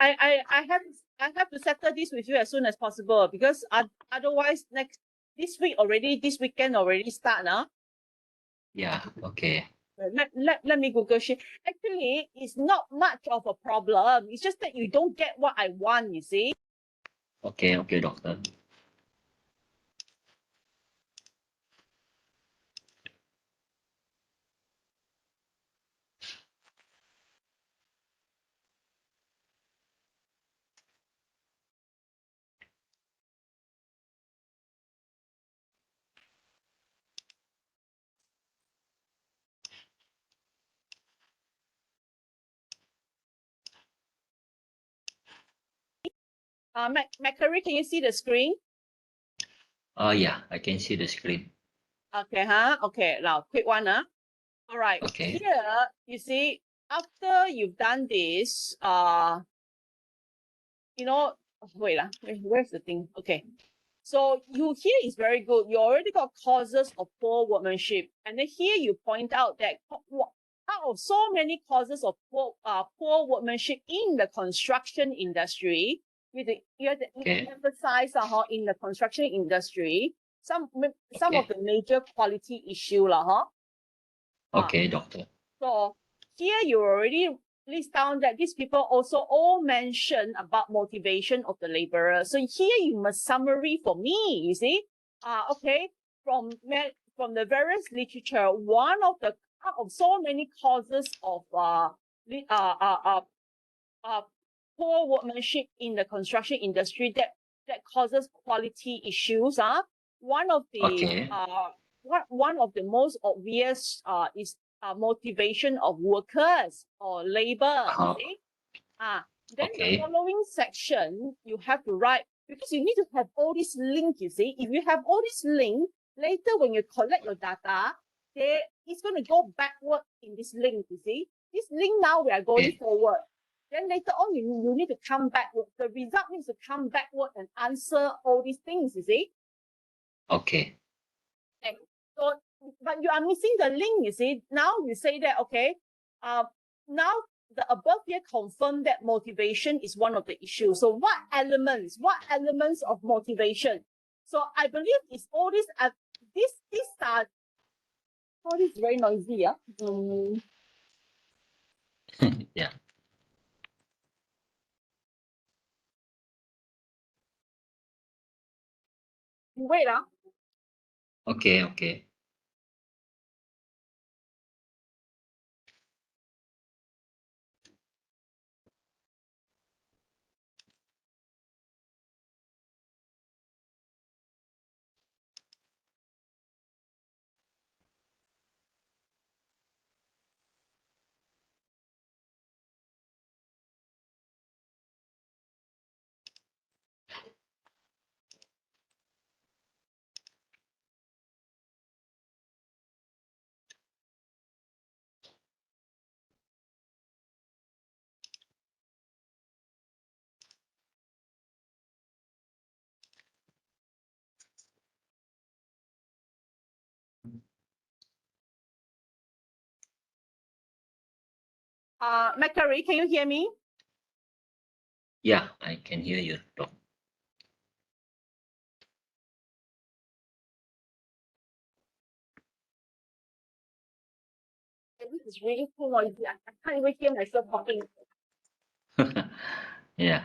I have to settle this with you as soon as possible, because otherwise this weekend already start now. Yeah, okay. Let me Google sheet. Actually, it's not much of a problem. It's just that you don't get what I want, you see. Okay, okay, doctor. Macquarie, can you see the screen? Yeah, I can see the screen. Okay, okay, now quick one, all right. Okay. Here, you see, after you've done this, you know, where's the thing? Okay. So you here is very good. You already got causes of poor workmanship. And then here you point out that out of so many causes of poor workmanship in the construction industry, you have to Okay. emphasize in the construction industry, some Okay. of the major quality issue. Okay, doctor. So here you already list down that these people also all mention about motivation of the laborer. So here you must summary for me, you see. Okay, from the various literature, one of the out of so many causes of poor workmanship in the construction industry that causes quality issues. One of the Okay. one of the most obvious is motivation of workers or labor. Uh-huh. You see? Then the Okay. following section you have to write, because you need to have all this link. You see, if you have all this link, later when you collect your data, it's going to go backward in this link. You see, this link now we are going Okay. forward. Then later on, you need to come backward. The result needs to come backward and answer all these things. You see. Okay. Okay. So, but you are missing the link. You see. Now you say that okay. Now the above here confirm that motivation is one of the issues. So what elements of motivation? So I believe it's all these these are all this very noisy. Yeah. Wait. Okay, okay. Macquarie, can you hear me? Yeah, I can hear you, doctor. This is really too noisy. I can't even hear myself talking. Yeah.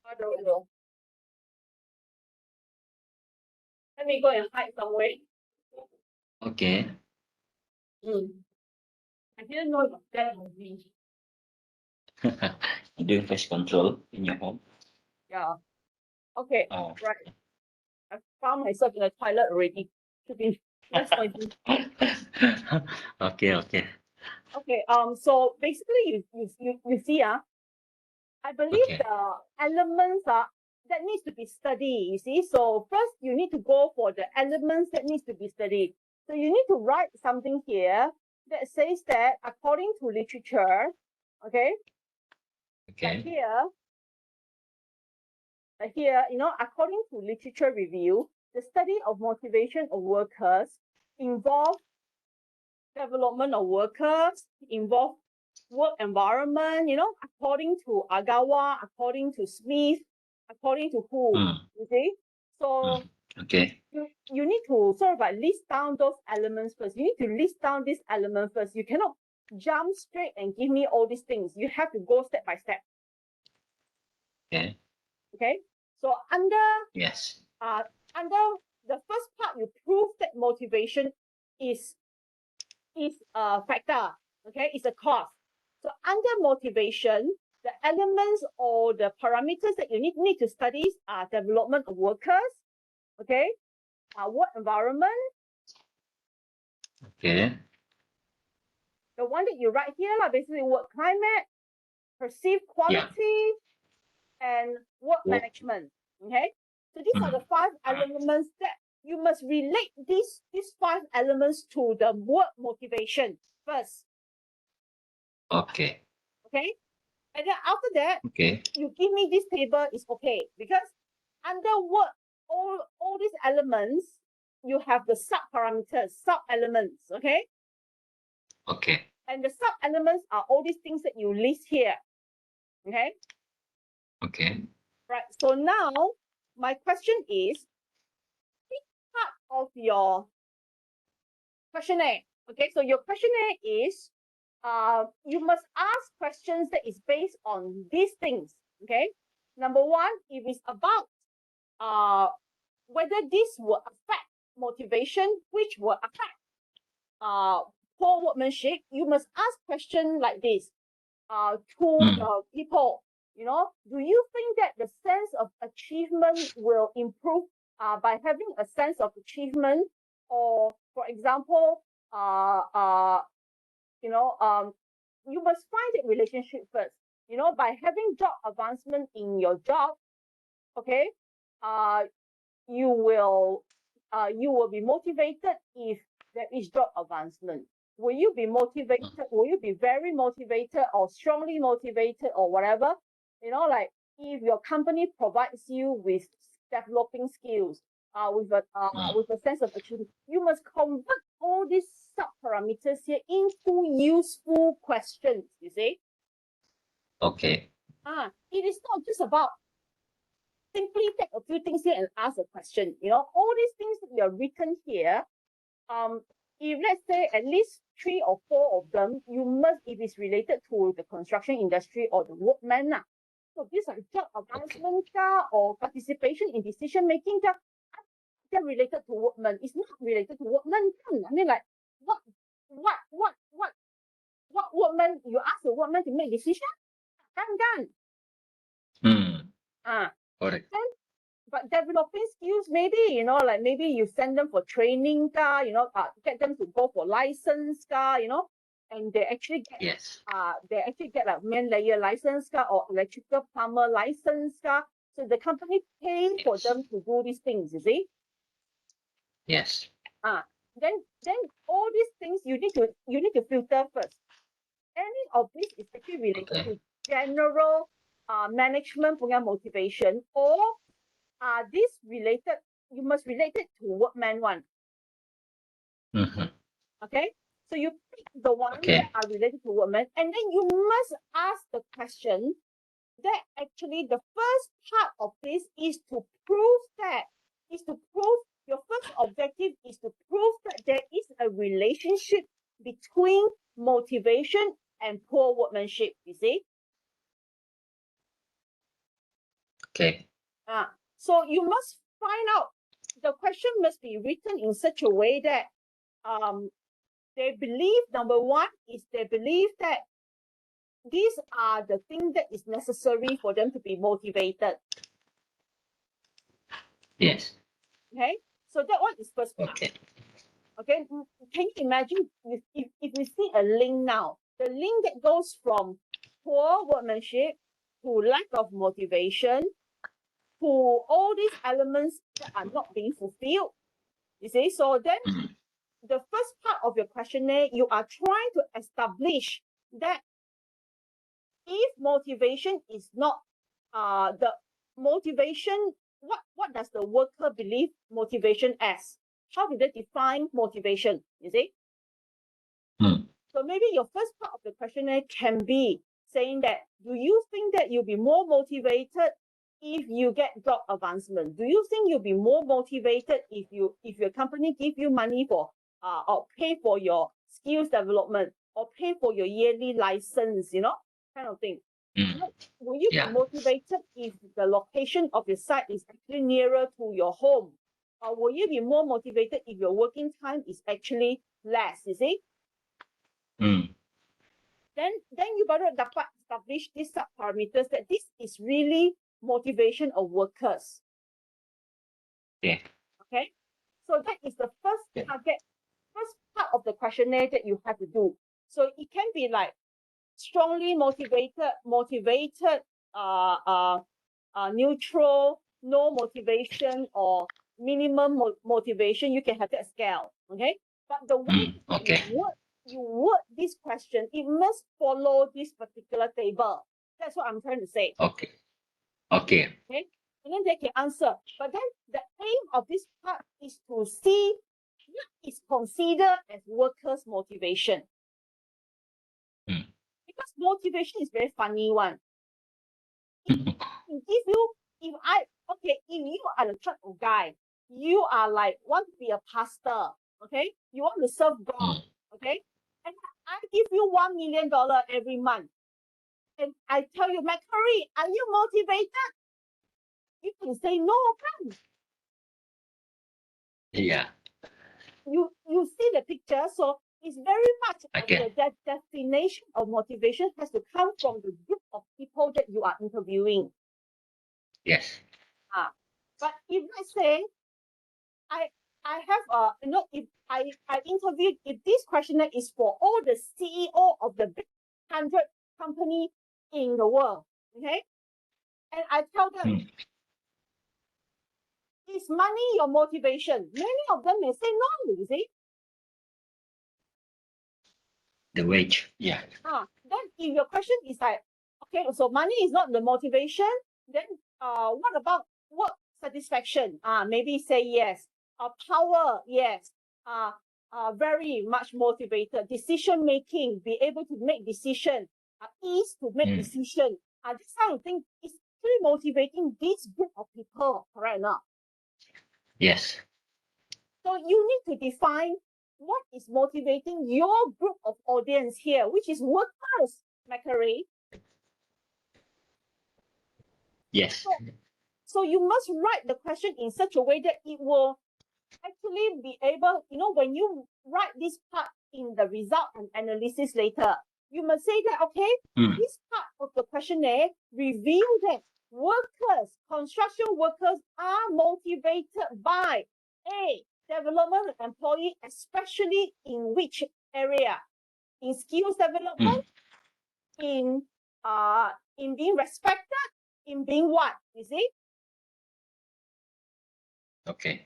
I don't know. Let me go and hide somewhere. Okay. I didn't know it was that noisy. You doing pest control in your home? Yeah. Okay. Oh. Right. I found myself in the toilet already. Should be less noisy. Okay, okay. Okay. So basically, you see, I believe Okay. the elements that needs to be studied. You see, so first you need to go for the elements that needs to be studied. So you need to write something here that says that according to literature, okay, Okay. here, according to literature review, the study of motivation of workers involve development of workers, involve work environment, according to Agawa, according to Smith, according to who, you see? So Okay. you need to sort of like list down those elements first. You need to list down this element first. You cannot jump straight and give me all these things. You have to go step by step. Okay. Okay. So under Yes. under the first part, you prove that motivation is a factor. Okay, it's a cause. So under motivation, the elements or the parameters that you need to study are development of workers. Okay, work environment. Okay. The one that you write here, basically work climate, perceived quality, and work management. Okay, so these are the 5 elements that you must relate these 5 elements to the work motivation first. Okay. Okay, and then after that, Okay. you give me this table is okay, because under work, all these elements, you have the sub parameters, sub elements. Okay. Okay. And the sub elements are all these things that you list here. Okay. Okay. Right. So now my question is, which part of your questionnaire? Okay. So your questionnaire is, you must ask questions that is based on these things. Okay. Number 1, if it's about whether this will affect motivation, which will affect poor workmanship, you must ask questions like this to the people. Do you think that the sense of achievement will improve by having a sense of achievement? Or, for example, you must find that relationship first. By having job advancement in your job, okay, you will be motivated if there is job advancement. Will you be motivated? Will you be very motivated or strongly motivated or whatever? Like if your company provides you with developing skills, with a sense of achievement, you must convert all these sub parameters here into useful questions. You see? Okay. It is not just about simply take a few things here and ask a question. All these things that are written here, if let's say at least 3 or 4 of them, you must, if it's related to the construction industry or the workman. So these are job advancement or participation in decision making. They're related to workman. It's not related to workman. I mean, like what workman? You ask the workman to make decision. Done. Correct. But developing skills, maybe, like maybe you send them for training, get them to go for license, and they actually get like main layer license or electrical plumber license. So the company pays for them to do these things, you see? Yes. Then all these things you need to filter first. Any of this is actually related to general management motivation, or are these related? You must relate it to workman one. Okay, so you pick the ones that are related to workman, and then you must ask the question that actually the first part of this is to prove your first objective is to prove that there is a relationship between motivation and poor workmanship. You see? Okay. So you must find out, the question must be written in such a way that they believe, number 1 is they believe that these are the things that is necessary for them to be motivated. Yes. Okay, so that one is first part. Okay, can you imagine if we see a link now, the link that goes from poor workmanship to lack of motivation to all these elements that are not being fulfilled. You see, so then the first part of your questionnaire, you are trying to establish that if motivation is not the motivation, what does the worker believe motivation as? How do they define motivation? You see? So maybe your first part of the questionnaire can be saying that, do you think that you'll be more motivated if you get job advancement? Do you think you'll be more motivated if your company give you money for or pay for your skills development or pay for your yearly license, kind of thing? Will you be motivated if the location of your site is actually nearer to your home? Or will you be more motivated if your working time is actually less, you see? Then you better establish these sub-parameters that this is really motivation of workers. Yeah. Okay? So that is the first target, first part of the questionnaire that you have to do. So it can be like strongly motivated, neutral, no motivation, or minimum motivation. You can have that scale. Okay? But the way you word this question, it must follow this particular table. That's what I'm trying to say. Okay. And then they can answer. But then the aim of this part is to see what is considered as workers' motivation. Because motivation is very funny one. If you are the type of guy, you are like, want to be a pastor, okay? You want to serve God, okay? And I give you $1 million every month. And I tell you, Macquarie, are you motivated? You can say no, can. Yeah. You see the picture, so it's very much the definition of motivation has to come from the group of people that you are interviewing. Yes. But if let's say I have if I interviewed, if this questionnaire is for all the CEO of the big 100 company in the world, okay, and I tell them, is money your motivation? Many of them may say no, you see. The wage, yeah. Then if your question is like, okay, so money is not the motivation, then what about work satisfaction? Maybe say yes. Power, yes. Very much motivated. Decision making, be able to make decision. Ease to make decision. This kind of thing is really motivating this group of people, correct now? Yes. So you need to define what is motivating your group of audience here, which is workers, Macquarie. Yes. So you must write the question in such a way that it will actually be able, when you write this part in the result and analysis later, you must say that, okay, this part of the questionnaire reveal that workers, construction workers are motivated by A, development of employee, especially in which area? In skills development, in being respected, in being what? You see? Okay.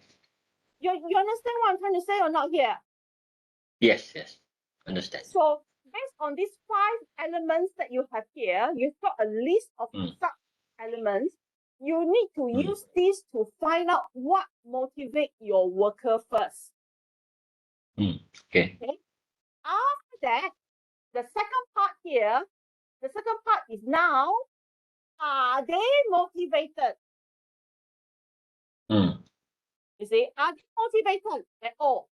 You understand what I'm trying to say or not here? Yes. Understand. So based on these 5 elements that you have here, you've got a list of sub-elements. You need to use this to find out what motivates your worker first. Okay. After that, the second part here, is now, are they motivated? You see, are they motivated at all?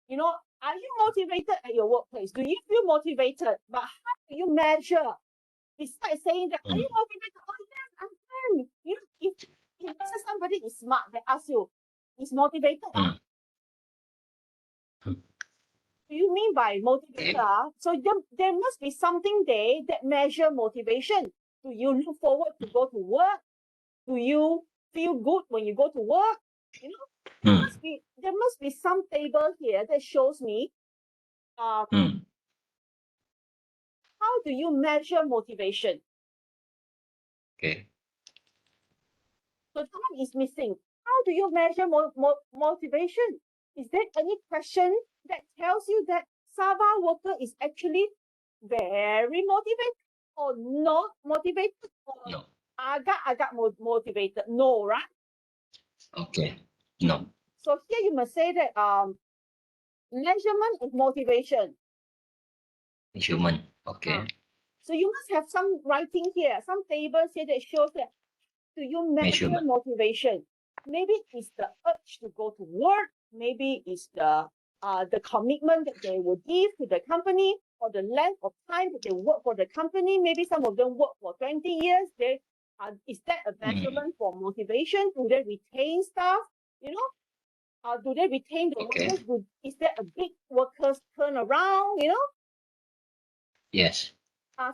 Are you motivated at your workplace? Do you feel motivated? But how do you measure? Besides saying that, are you motivated? Oh, yes, I'm fine. If somebody is smart, they ask you, is motivated? Do you mean by motivated? So there must be something there that measure motivation. Do you look forward to go to work? Do you feel good when you go to work? There must be some table here that shows me how do you measure motivation? Okay. So someone is missing. How do you measure motivation? Is there any question that tells you that Sabah worker is actually very motivated or not motivated or agak motivated? No, right? Okay. No. So here you must say that measurement of motivation. Human. Okay. So you must have some writing here, some tables here that shows that do you measure Measurement. motivation? Maybe it's the urge to go to work, maybe it's the commitment that they will give to the company, or the length of time that they work for the company. Maybe some of them work for 20 years. Is that a measurement for motivation? Do they retain staff? You know, do they retain the Okay. workers? Is there a big workers turnaround? You know, Yes.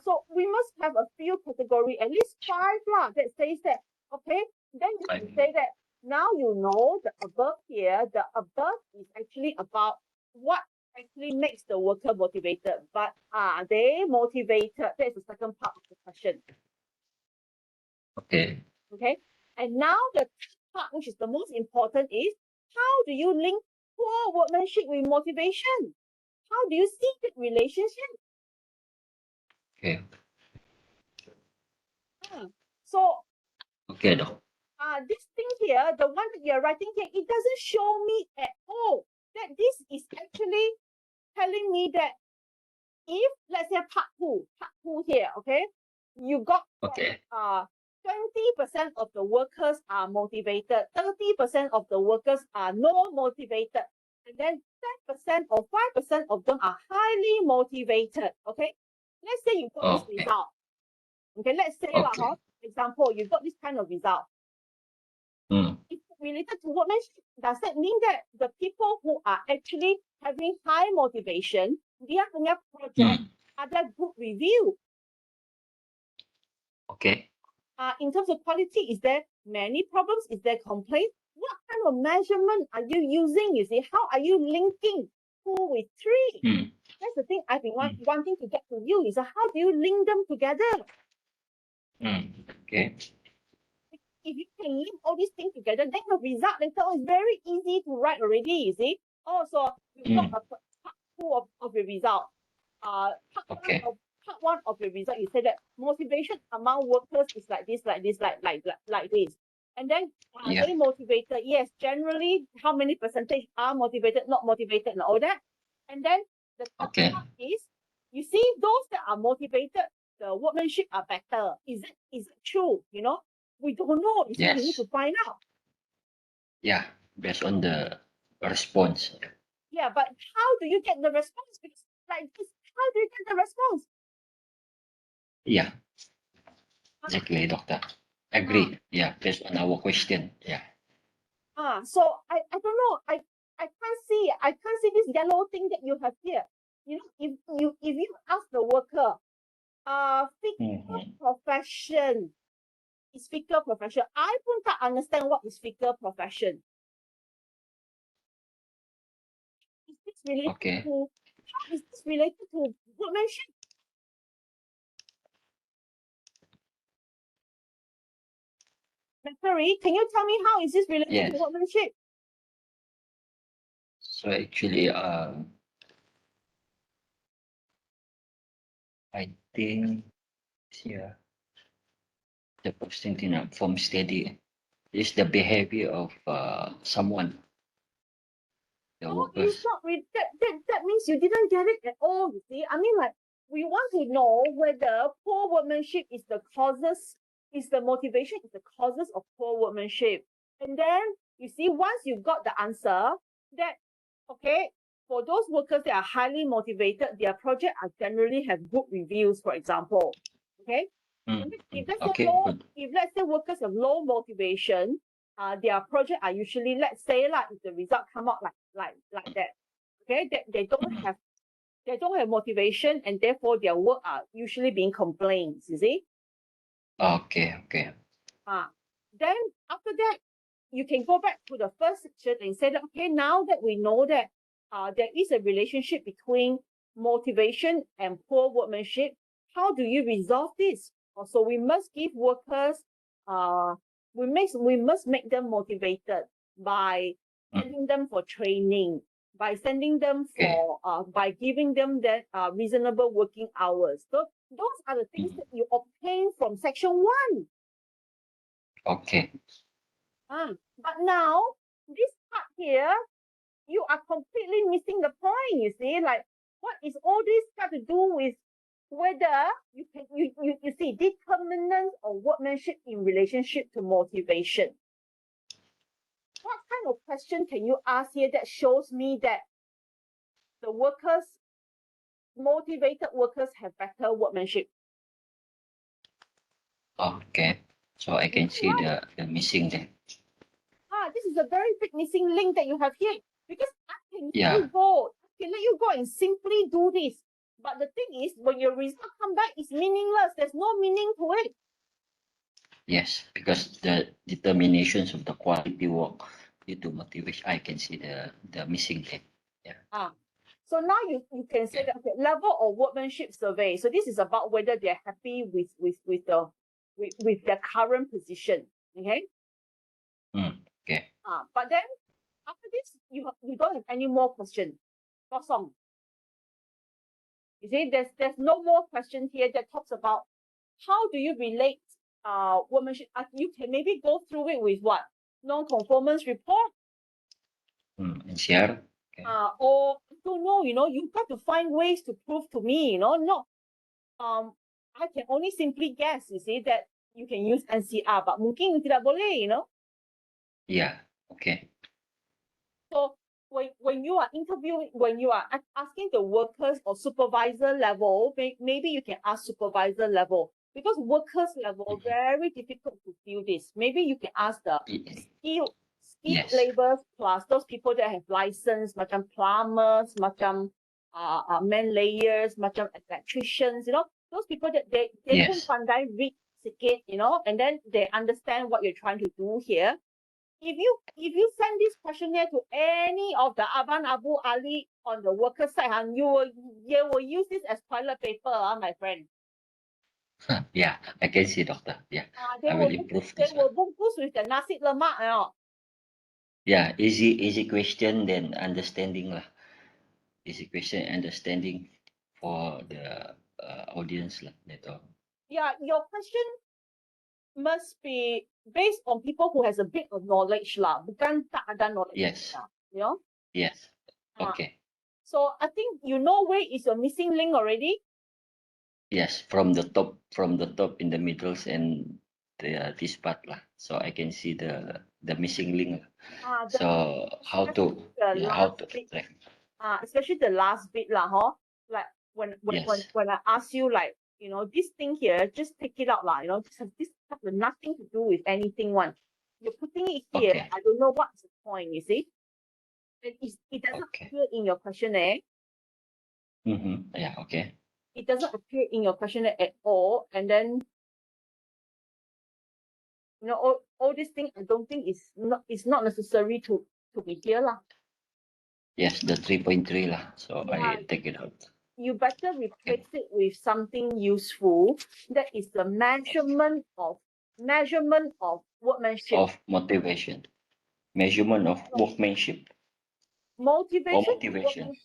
so we must have a few category, at least 5 lah, that says that, okay, then you can say that now you know the above here, the above is actually about what actually makes the worker motivated, but are they motivated? That's the second part of the question. Okay. Okay, and now the part which is the most important is, how do you link poor workmanship with motivation? How do you see that relationship? Okay. So Okay, Doc. this thing here, the one that you're writing here, it doesn't show me at all that this is actually telling me that if, let's say part two here, okay, you got Okay. 20% of the workers are motivated, 30% of the workers are no motivated, and then 10% or 5% of them are highly motivated, okay? Let's say you got this result. Okay, let's say, for example, you got this kind of result. If related to workmanship, does that mean that the people who are actually having high motivation, dia punya project ada good review? Okay. In terms of quality, is there many problems? Is there complaints? What kind of measurement are you using? You see, how are you linking 2 with 3? That's the thing I've been wanting to get to you, is how do you link them together? Okay. If you can link all these things together, then the result later on is very easy to write already, you see. Oh, so you got a part 2 of your result. Part one of your result, you say that motivation among workers is like this. And then are they motivated? Yes, generally, how many percentage are motivated, not motivated, and all that. And then the part is, you see, those that are motivated, the workmanship are better. Is it true? You know, we don't know. You see, we need to find out. Yeah, based on the response. Yeah, but how do you get the response? Because like this, how do you get the response? Yeah. Exactly, doctor. Agree. Yeah, based on our question. Yeah. So I don't know. I can't see this yellow thing that you have here. You know, if you ask the worker, fiscal profession is fiscal profession. I pun tak understand what is fiscal profession. Is this related to, how is this related to workmanship? Sorry, can you tell me how is this related to workmanship? So actually, I think here the posting thing from study is the behavior of someone. No, it's not. That means you didn't get it at all. You see, I mean, like, we want to know whether poor workmanship is the causes, is the motivation, is the causes of poor workmanship. And then you see, once you got the answer, that okay, for those workers that are highly motivated, their project are generally have good reviews, for example. Okay. If let's say workers have low motivation, their project are usually, let's say, like if the result come out like that, okay, they don't have motivation, and therefore their work are usually being complaints. You see. Okay. Then after that, you can go back to the first section and say that, okay, now that we know that there is a relationship between motivation and poor workmanship, how do you resolve this? So we must give workers, we must make them motivated by sending them for training, by sending them for, by giving them that reasonable working hours. So those are the things that you obtain from section 1. Okay. But now, this part here, you are completely missing the point, you see, like, What is all this got to do with whether you can you see determinants of workmanship in relationship to motivation? What kind of question can you ask here that shows me that the workers, motivated workers, have better workmanship? Okay. So I can see the missing there. This is a very big missing link that you have here, because I can let Yeah. you go. I can let you go and simply do this. But the thing is, when your result come back, it's meaningless. There's no meaning to it. Yes, because the determinations of the quality work due to motivation, I can see the missing link. Yeah. So now you can say that, okay, level of workmanship survey. So this is about whether they're happy with their current position. Okay. Okay. But then after this, you don't have any more questions. Kosong. You see, there's no more question here that talks about how do you relate workmanship. You can maybe go through it with what? Non-conformance report. And share. Okay. Or I don't know, you've got to find ways to prove to me, not I can only simply guess, you see, that you can use NCR, but mungkin tidak boleh, Yeah. Okay. So when you are interviewing, when you are asking the workers or supervisor level, maybe you can ask supervisor level, because workers level very difficult to feel this. Maybe you can ask the skilled Yes. laborers plus those people that have license, macam plumbers, macam man layers, macam electricians, those people that they pun Yes. pandai read sikit, and then they understand what you're trying to do here. If you send this questionnaire to any of the Aban Abu Ali on the worker side, you will use this as toilet paper, my friend. Yeah, I can see, doctor. Yeah, I will improve They this will one. bungkus with the nasi lemak, Yeah, easy question, then understanding lah. Easy question, understanding for the audience lah. That's all. Yeah, your question must be based on people who has a bit of knowledge lah, bukan tak ada knowledge. Yes. Lah, Yes. Okay. So I think you know where is your missing link already. Yes, from the top in the middles and this part lah. So I can see the missing link. So how to bit, especially the last bit lah, like when I ask you, like, this thing here, just take it out lah, this has nothing to do with anything one. You're putting it here. Okay. I don't know what's the point, you see. It doesn't appear in your questionnaire. Yeah, okay. It doesn't appear in your questionnaire at all. And then, all these things, I don't think it's not necessary to be here lah. Yes, the 3.3 lah. So Yeah. I take it out. You better replace it with something useful. That is the measurement of workmanship. Of motivation. Measurement of workmanship. Motivation. Motivation.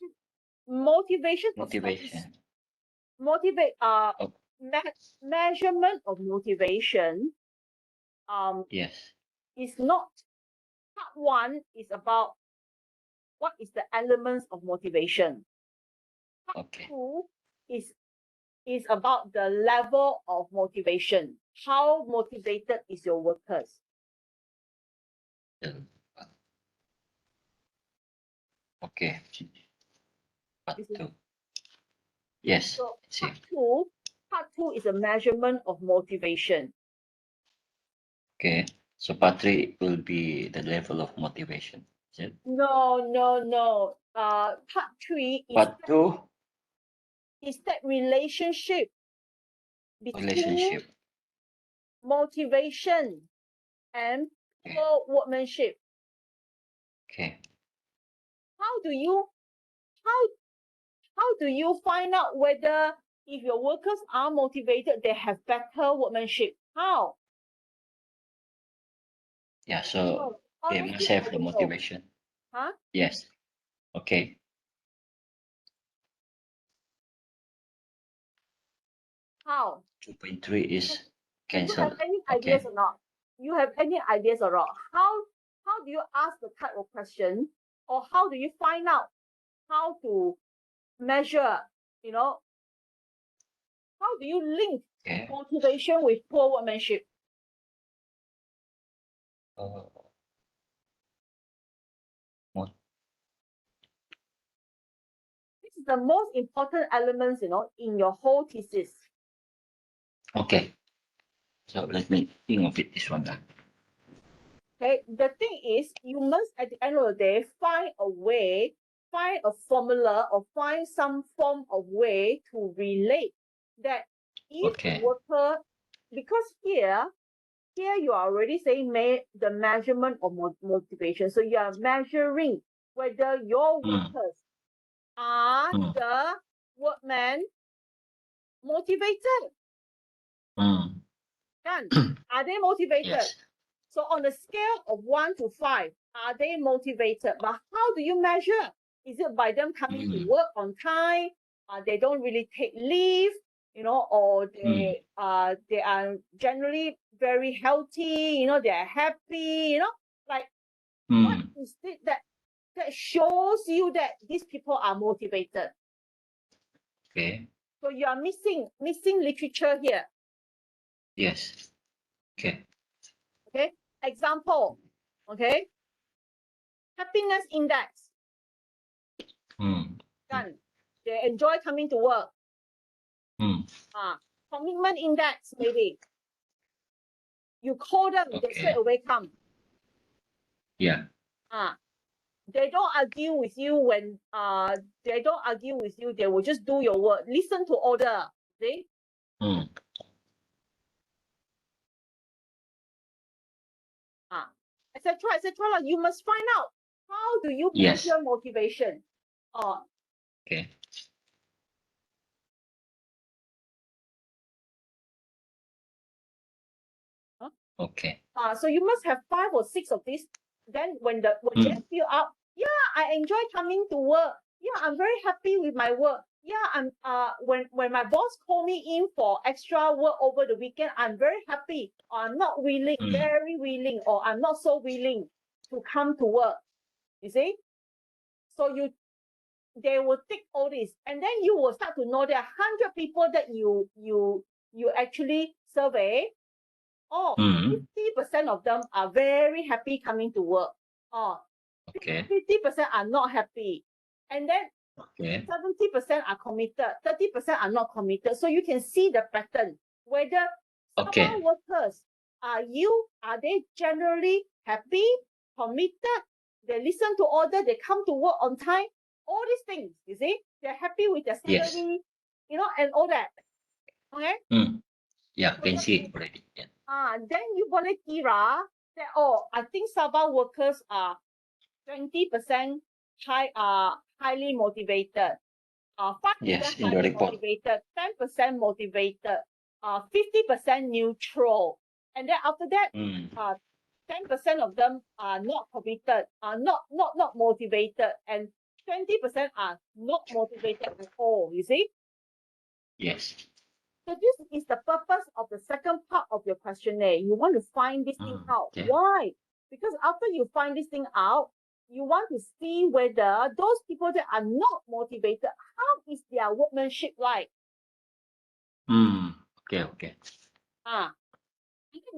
Measurement of motivation. Yes. Is not, part one is about what is the elements of motivation. Part two is about the level of motivation. How motivated is your workers? Okay. Part two. Yes. So part two is a measurement of motivation. Okay. So part three will be the level of motivation. Is it? No. Part three is part two is that relationship between motivation and poor workmanship. Okay. How do you find out whether if your workers are motivated, they have better workmanship? How? Yeah, so they must have the motivation. Huh? Yes. Okay. How? 2.3 is cancelled. You have any ideas or not? You have any ideas or not? How do you ask the type of question, or how do you find out how to measure, how do you link Okay. motivation with poor workmanship? What? This is the most important elements, in your whole thesis. Okay. So let me think of it this one. Okay, the thing is, you must at the end of the day find a way, find a formula, or find some form of way to relate that if the Okay. worker, because here you are already saying the measurement of motivation. So you are measuring whether your workers are the workmen motivated. Are they motivated? Yes. So on a scale of 1 to 5, are they motivated? But how do you measure? Is it by them coming to work on time? They don't really take leave, or they are generally very healthy, they are happy, like what is it that shows you that these people are motivated? Okay. So you are missing literature here. Yes. Okay. Okay. Example. Okay. Happiness index. They enjoy coming to work. Commitment index, maybe. You call them, they straight away come. Yeah. They don't argue with you when they don't argue with you, they will just do your work. Listen to order. See? Etc. etc. You must find out how do you measure motivation. Okay. Okay. So you must have 5 or 6 of these. Then when they feel up, yeah, I enjoy coming to work. Yeah, I'm very happy with my work. Yeah, I'm when my boss call me in for extra work over the weekend, I'm very happy. Or I'm not willing, very willing, or I'm not so willing to come to work. You see? So they will take all this, and then you will start to know there are 100 people that you actually survey. 50% of them are very happy coming to work. 50% are not happy. And then 70% are committed, 30% are not committed. So you can see the pattern. Whether some workers are they generally happy, committed, they listen to order, they come to work on time, all these things, you see, they're happy with their salary, and all that. Okay? Yeah, can see it already. Yeah. Then you boleh kira that, I think Sabah workers are 20% highly motivated, 5% highly motivated, 10% motivated, 50% neutral, and then after that, 10% of them are not committed, are not motivated, and 20% are not motivated at all. You see? Yes. So this is the purpose of the second part of your questionnaire. You want to find this thing out. Why? Because after you find this thing out, you want to see whether those people that are not motivated, how is their workmanship like? Okay.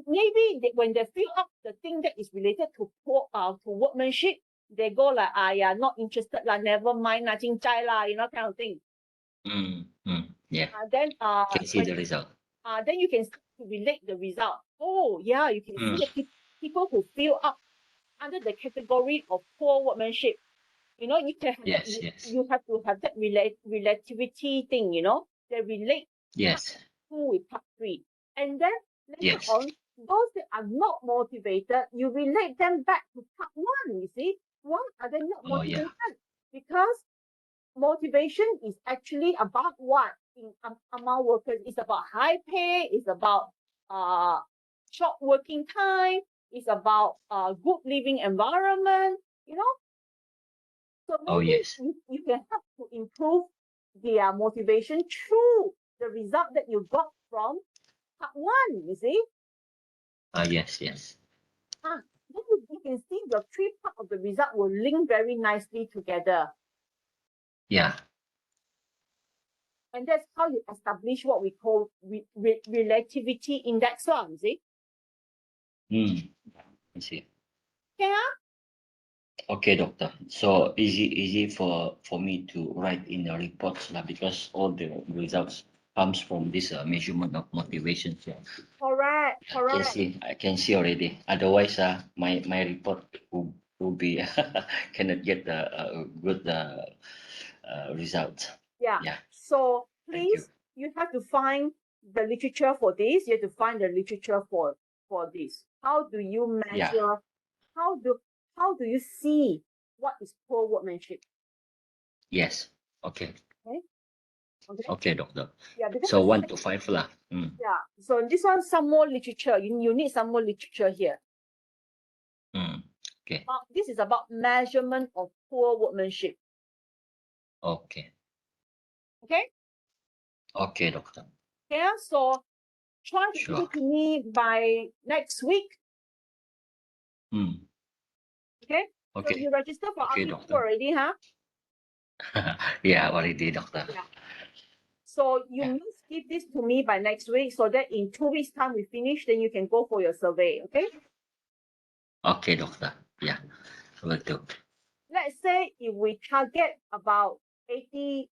Maybe when they fill up the thing that is related to workmanship, they go like, yeah, not interested lah, never mind, nothing chai lah, kind of thing. Yeah. Then can see the result. Then you can relate the result. Oh yeah, you can see the people who fill up under the category of poor workmanship. You can have you have to have that relativity thing. They relate. Yes. With part 3, and then later on, those that are not motivated, you relate them back to part 1. You see, why are they not motivated? Because motivation is actually about what among workers? It's about high pay. It's about short working time. It's about good living environment. So maybe you can help to improve their motivation through the result that you got from part 1. You see? Yes. Then you can see the 3 parts of the result will link very nicely together. Yeah. And that's how you establish what we call relativity index one, see? I see. Yeah. Okay, doctor. So easy for me to write in the reports lah, because all the results comes from this measurement of motivation. Yeah. Correct. I can see already. Otherwise, my report will be cannot get the good results. Yeah. Yeah. So Thank you. please, you have to find the literature for this. You have to find the literature for this. How do you measure? Yeah. How do you see what is poor workmanship? Yes. Okay. Okay. Okay, doctor. Yeah, because So 1 to 5 lah. yeah. So this one, some more literature. You need some more literature here. Okay. This is about measurement of poor workmanship. Okay. Okay. Okay, doctor. Yeah. So try to Sure. give it to me by next week. Okay. Okay. So you register for Okay, RP2 doctor. already, huh? Yeah, already, doctor. Yeah. So you must give this to me by next week, so that in 2 weeks' time we finish, then you can go for your survey. Okay. Okay, doctor. Yeah, will do. Let's say if we target about 80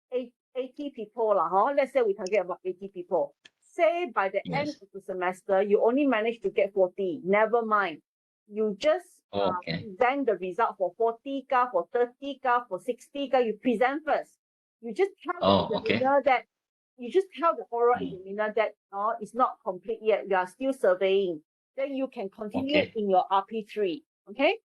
people, huh? Let's say we target about 80 people. Say by the end Yes. of the semester, you only manage to get 40. Never mind. You just Okay. present the result for 40 ka, for 30 ka, for 60 ka. You present first. You just tell the examiner that you just tell the oral examiner that it's not complete yet. You are still surveying. Then you can continue in your RP3. Okay?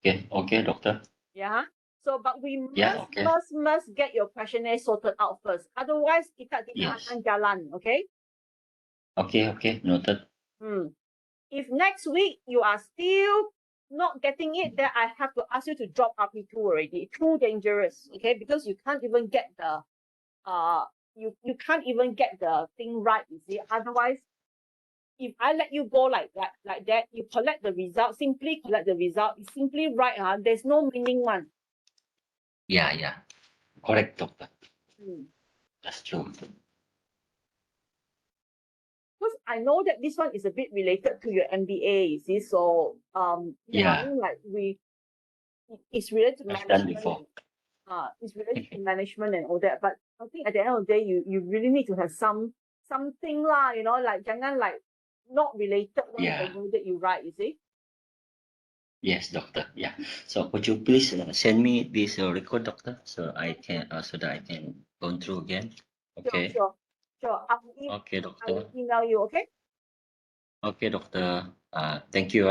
Okay, doctor. Yeah. So, but we Yeah, okay. must get your questionnaire sorted out first. Otherwise, kita tidak akan jalan. Okay. Okay, noted. If next week you are still not getting it, then I have to ask you to drop RP2 already. Too dangerous. Okay, because you can't even get the you can't even get the thing right. You see. Otherwise, if I let you go like that, you collect the result. Simply collect the result. It's simply right. There's no meaning one. Yeah. Correct, doctor. That's true. Because I know that this one is a bit related to your MBA, you see. So I mean, like it's related to I've done before. It's related to management and all that. But I think at the end of the day, you really need to have something lah, like jangan like not related one the way that you write, you see. Yes, doctor. Yeah. So could you please send me this record, doctor, so I can so that I can go through again. Okay. Sure. Okay, I doctor. will email you. Okay. Okay, doctor. Thank you.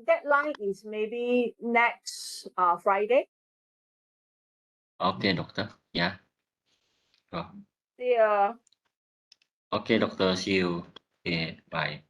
Deadline is maybe next Friday. Okay, doctor. Yeah. Sure. See ya. Okay, doctor. See you. Okay, bye.